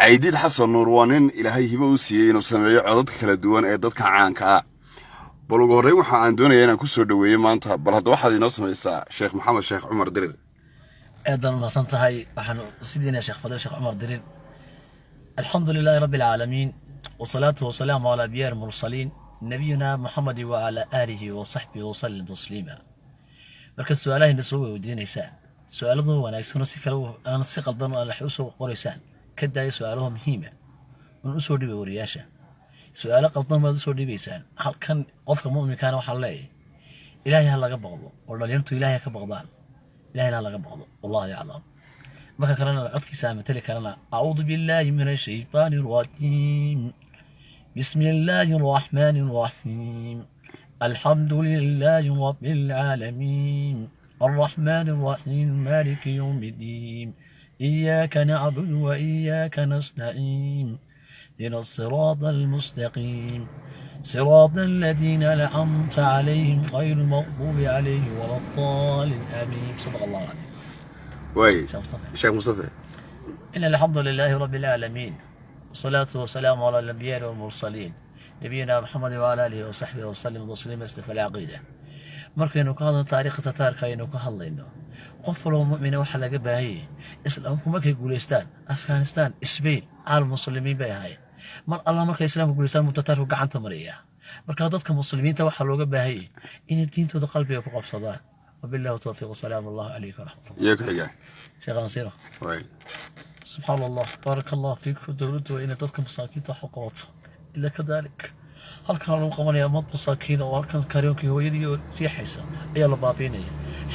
عيديد حسن نور وانين إلهي هبه وسيين وسمعي عدد كلا دوان أي دادك عانكا بلوغوري وحا عندونا ينا كسر دوية مانتا بل هاد واحد ينصم إسا شيخ محمد شيخ عمر درير أيضا ما صنتهاي وحن سيدنا شيخ فضيل شيخ عمر درير. الحمد لله رب العالمين والصلاة والسلام على أنبياء المرسلين نبينا محمد وعلى آله وصحبه وسلم تسليما. marka su'aalaha soo weydiinaysan su'aaladu wanaagsan si kale aan si qaldan aan la xusoo qoraysan ka daay su'aalaha muhiim ah oo soo dhibay wariyaasha su'aalo qaldan ma soo dhibaysan halkan qofka mu'minka waxa leeyahay ilaahay ha laga baqdo oo dhalinyartu ilaahay ka baqdaan ilaahay ha laga baqdo wallahi ya'lam marka kalena codkiisa matali karana a'uudu billahi minash shaytaanir rajiim bismillahir rahmanir rahiim الحمد لله رب العالمين الرحمن الرحيم مالك يوم الدين إياك نعبد وإياك نستعين إلى الصراط المستقيم صراط الذين أنعمت عليهم غير المغضوب عليهم ولا الضالين آمين. صدق الله العظيم. وي شيخ مصطفى إن الحمد لله رب العالمين والصلاة والسلام على الأنبياء والمرسلين نبينا محمد وعلى آله وصحبه وسلم تسليما استفى العقيدة. markaynu ka hadlo taariikhda Tatarka aynu ka hadlayno qof walba mu'min waxa laga baahayay islaamku markay guuleystaan Afghanistan Spain caalam muslimiin bay ahaayeen mar alla markay islaamku guuleystaan Tatarku gacanta mariya marka dadka muslimiinta waxa looga baahayay in diintooda qalbiga ku qabsadaan wabillahi tawfiiq salaamu alayhi wa rahmatullahi ياك حاجة sheekh Nasir وي سبحان الله بارك الله فيك ودولته وإن dadka masaakiinta xuquuqooda إلا كذلك هل كان لهم قمنا مط مساكين أو هل كان كاريوكي هو يدي ريحيسا أي الله بابيني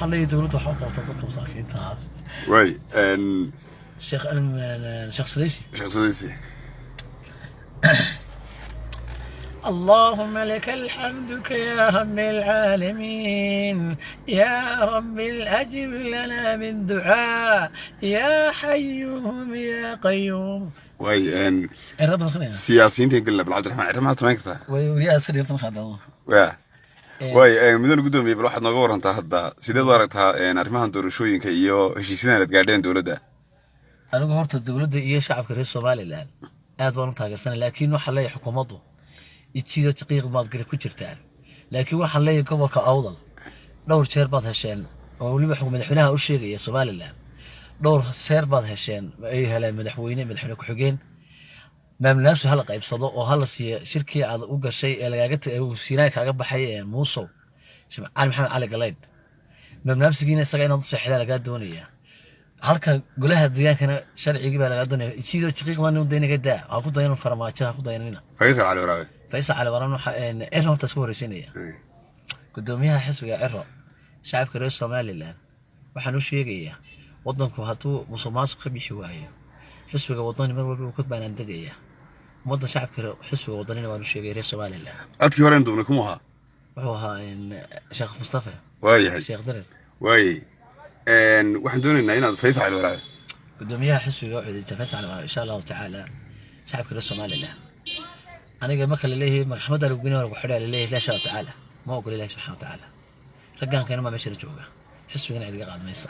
حلي دولته حقوق تطلق مساكين تعال وي الشيخ الشيخ سديسي شيخ سديسي اللهم لك الحمد يا رب العالمين يا رب الأجب لنا من دعاء يا حيوم يا قيوم وي الرد مسكين سياسيين تقول بالعبد الرحمن عرفنا تماكتها ويا سرير تنخدم وي مدن قدومي بالواحد نغور انت هدا سيدي دارتها arrimahan doorashooyinka iyo heshiisiin aad gaadheen dawladda anigu horta dawladda iyo shacabka reer Soomaaliland aad waan u taageersan laakiin waxa la xukuumaddu ijiyo taqiiq baad gari ku jirtaan laakiin waxa la gobolka awdal dhowr jeer baad hesheen oo waliba xukuumadda madaxweynaha u sheegay Soomaaliland dhowr jeer baad hesheen ay heleen madaxweyne ku xigeen maamulnaashu hal qaybsado oo hal siiyo shirkii aad u gashay ee lagaaga siinay kaaga baxay Muusow Shimcaan Maxamed Cali Galeyd maamulnaashigiina isaga inaad saxiixda laga doonayaa halka golaha deegaankana sharciigi baa laga doonayaa sidoo taqiiqdan uu daynaga daa ha ku dayno farmaajo ha ku daynina Faysal Cali Waraabe waxa in horta soo horeysinaya gudoomiyaha xisbiga Ciro shacabka reer Soomaaliland waxaan u sheegayaa wadanku haduu musuqmaasuq ka bixi waayo xisbiga wadani mar walba uu ka baanan dagaya umada shacabka xisbiga wadani waa u sheegay reer Soomaaliland adkii hore intuu kuma aha wuxuu ahaa Sheekh Mustafa waayahay Sheekh Darir waayay waxaan doonaynaa inaad Faysal Cali Waraabe gudoomiyaha xisbiga wuxuu Faysal Cali Waraabe insha Allah ta'ala shacabka reer Soomaaliland aniga ma kala leeyahay maxkamada lagu ginayo lagu xidhay leeyahay insha Allah ta'ala ma ogol ilaahay subhanahu wa ta'ala ragaan kana ma meesha jooga xisbigana cid ga qaadmaysa